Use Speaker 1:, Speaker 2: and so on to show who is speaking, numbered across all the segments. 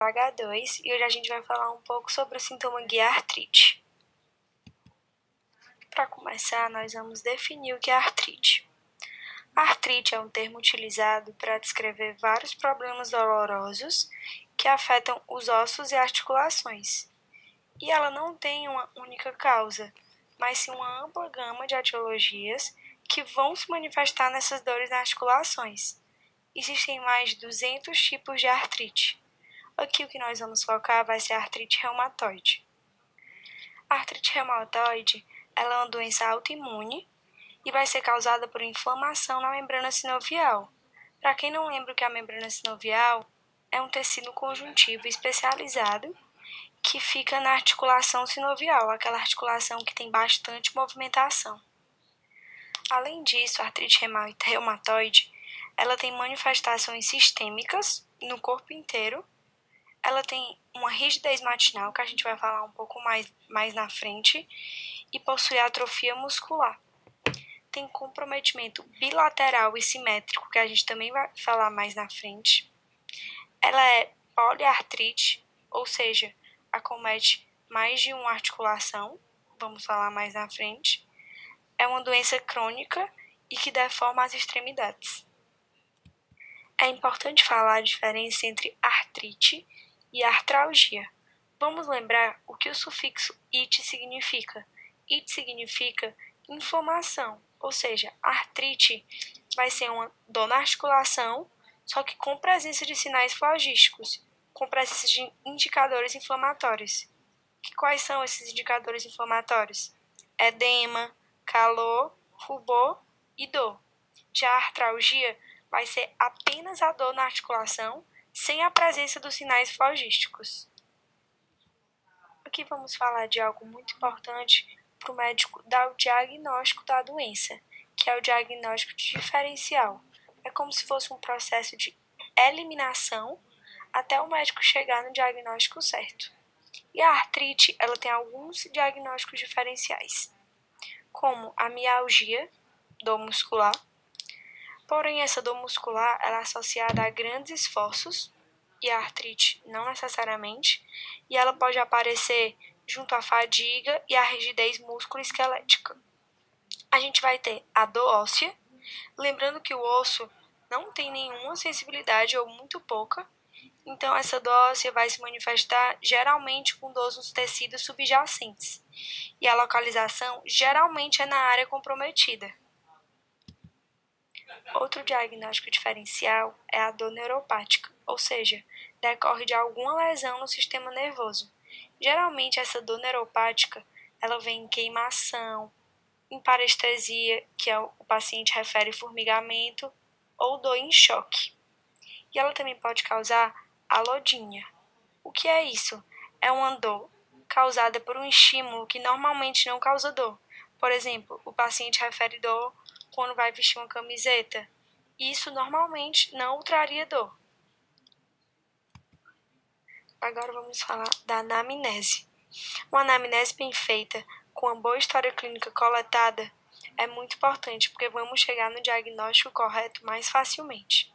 Speaker 1: H2 e hoje a gente vai falar um pouco sobre o sintoma guia artrite. Para começar, nós vamos definir o que é artrite. A artrite é um termo utilizado para descrever vários problemas dolorosos que afetam os ossos e articulações. E ela não tem uma única causa, mas sim uma ampla gama de etiologias que vão se manifestar nessas dores nas articulações. Existem mais de 200 tipos de artrite. Aqui o que nós vamos focar vai ser a artrite reumatoide. A artrite reumatoide ela é uma doença autoimune e vai ser causada por inflamação na membrana sinovial. Para quem não lembra o que é a membrana sinovial, é um tecido conjuntivo especializado que fica na articulação sinovial, aquela articulação que tem bastante movimentação. Além disso, a artrite reumatoide ela tem manifestações sistêmicas no corpo inteiro. Ela tem uma rigidez matinal, que a gente vai falar um pouco mais na frente, e possui atrofia muscular. Tem comprometimento bilateral e simétrico, que a gente também vai falar mais na frente. Ela é poliartrite, ou seja, acomete mais de uma articulação, vamos falar mais na frente. É uma doença crônica e que deforma as extremidades. É importante falar a diferença entre artrite e artralgia. Vamos lembrar o que o sufixo "it" significa. "It" significa inflamação, ou seja, artrite vai ser uma dor na articulação, só que com presença de sinais flagísticos, com presença de indicadores inflamatórios. Quais são esses indicadores inflamatórios? Edema, calor, rubor e dor. Já a artralgia vai ser apenas a dor na articulação, sem a presença dos sinais flagísticos. Aqui vamos falar de algo muito importante para o médico dar o diagnóstico da doença, que é o diagnóstico diferencial. É como se fosse um processo de eliminação até o médico chegar no diagnóstico certo. E a artrite, ela tem alguns diagnósticos diferenciais, como a mialgia, dor muscular. Porém, essa dor muscular ela é associada a grandes esforços, e a artrite não necessariamente, e ela pode aparecer junto à fadiga e à rigidez músculo-esquelética. A gente vai ter a dor óssea, lembrando que o osso não tem nenhuma sensibilidade ou muito pouca, então essa dor óssea vai se manifestar geralmente com dor nos tecidos subjacentes, e a localização geralmente é na área comprometida. Outro diagnóstico diferencial é a dor neuropática, ou seja, decorre de alguma lesão no sistema nervoso. Geralmente essa dor neuropática ela vem em queimação, em parestesia, que o paciente refere formigamento, ou dor em choque. E ela também pode causar alodínia. O que é isso? É uma dor causada por um estímulo que normalmente não causa dor. Por exemplo, o paciente refere dor quando vai vestir uma camiseta. Isso normalmente não traria dor. Agora vamos falar da anamnese. Uma anamnese bem feita, com uma boa história clínica coletada, é muito importante porque vamos chegar no diagnóstico correto mais facilmente.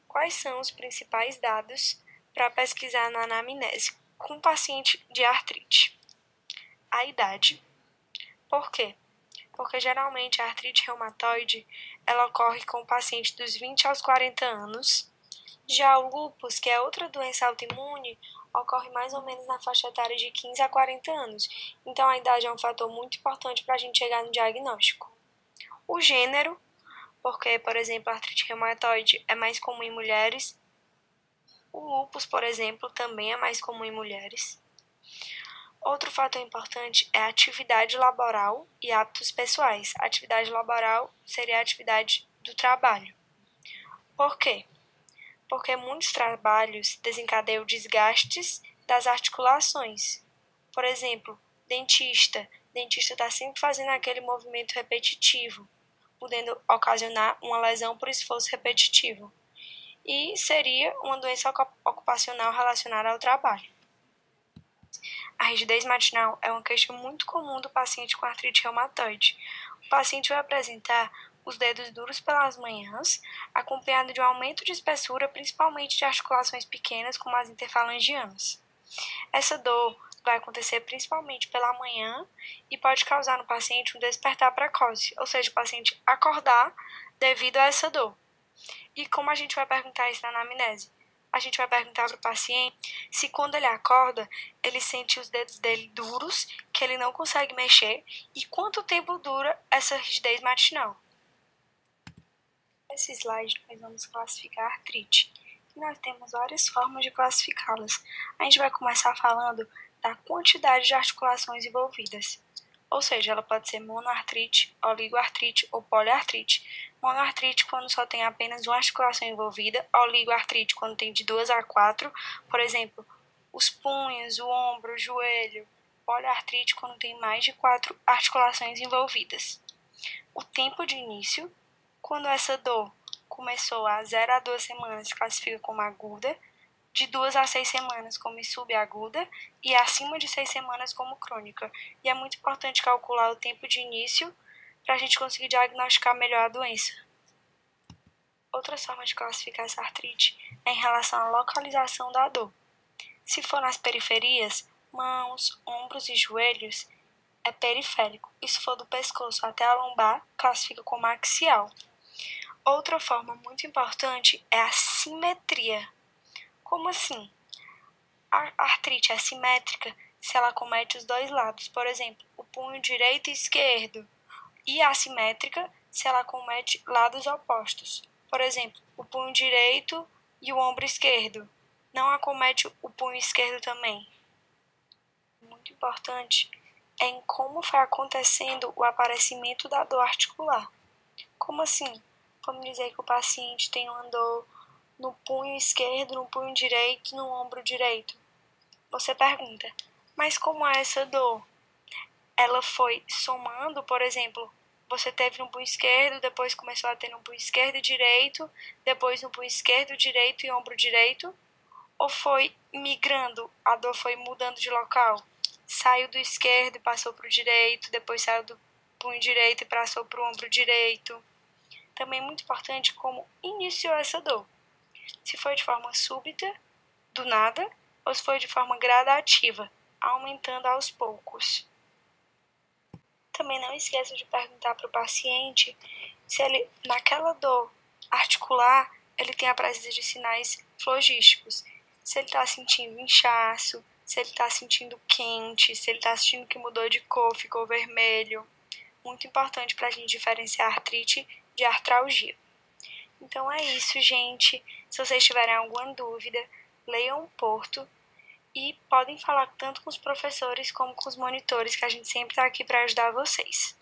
Speaker 1: Quais são os principais dados para pesquisar na anamnese com paciente de artrite? A idade. Por quê? Porque geralmente a artrite reumatoide ela ocorre com o paciente dos 20 aos 40 anos. Já o lúpus, que é outra doença autoimune, ocorre mais ou menos na faixa etária de 15 a 40 anos. Então a idade é um fator muito importante para a gente chegar no diagnóstico. O gênero, porque, por exemplo, a artrite reumatoide é mais comum em mulheres. O lúpus, por exemplo, também é mais comum em mulheres. Outro fator importante é a atividade laboral e hábitos pessoais. A atividade laboral seria a atividade do trabalho. Por quê? Porque muitos trabalhos desencadeiam desgastes das articulações. Por exemplo, dentista. Dentista está sempre fazendo aquele movimento repetitivo, podendo ocasionar uma lesão por esforço repetitivo. E seria uma doença ocupacional relacionada ao trabalho. A rigidez matinal é uma queixa muito comum do paciente com artrite reumatoide. O paciente vai apresentar os dedos duros pelas manhãs, acompanhado de um aumento de espessura, principalmente de articulações pequenas, como as interfalangianas. Essa dor vai acontecer principalmente pela manhã e pode causar no paciente um despertar precoce, ou seja, o paciente acordar devido a essa dor. E como a gente vai perguntar isso na anamnese? A gente vai perguntar para o paciente se quando ele acorda, ele sente os dedos dele duros, que ele não consegue mexer, e quanto tempo dura essa rigidez matinal. Nesse slide, nós vamos classificar a artrite. E nós temos várias formas de classificá-las. A gente vai começar falando da quantidade de articulações envolvidas. Ou seja, ela pode ser monoartrite, oligoartrite ou poliartrite. Monoartrite quando só tem apenas uma articulação envolvida, oligoartrite quando tem de 2 a 4, por exemplo, os punhos, o ombro, o joelho. Poliartrite quando tem mais de 4 articulações envolvidas. O tempo de início, quando essa dor começou a 0 a 2 semanas, classifica como aguda, de 2 a 6 semanas como subaguda e acima de 6 semanas como crônica. E é muito importante calcular o tempo de início para a gente conseguir diagnosticar melhor a doença. Outra forma de classificar essa artrite é em relação à localização da dor. Se for nas periferias, mãos, ombros e joelhos, é periférico. E se for do pescoço até a lombar, classifica como axial. Outra forma muito importante é a simetria. Como assim? A artrite é simétrica se ela acomete os dois lados, por exemplo, o punho direito e esquerdo, e assimétrica se ela acomete lados opostos, por exemplo, o punho direito e o ombro esquerdo. Não acomete o punho esquerdo também. Muito importante é em como foi acontecendo o aparecimento da dor articular. Como assim? Vamos dizer que o paciente tem uma dor no punho esquerdo, no punho direito, no ombro direito. Você pergunta, mas como é essa dor? Ela foi somando, por exemplo, você teve no punho esquerdo, depois começou a ter no punho esquerdo e direito, depois no punho esquerdo, direito e ombro direito? Ou foi migrando, a dor foi mudando de local? Saiu do esquerdo e passou para o direito, depois saiu do punho direito e passou para o ombro direito. Também é muito importante como iniciou essa dor. Se foi de forma súbita, do nada, ou se foi de forma gradativa, aumentando aos poucos. Também não esqueça de perguntar para o paciente se ele, naquela dor articular, ele tem a presença de sinais flogísticos. Se ele está sentindo inchaço, se ele está sentindo quente, se ele está sentindo que mudou de cor, ficou vermelho. Muito importante para a gente diferenciar artrite de artralgia. Então é isso, gente. Se vocês tiverem alguma dúvida, leiam o Porto e podem falar tanto com os professores como com os monitores, que a gente sempre está aqui para ajudar vocês.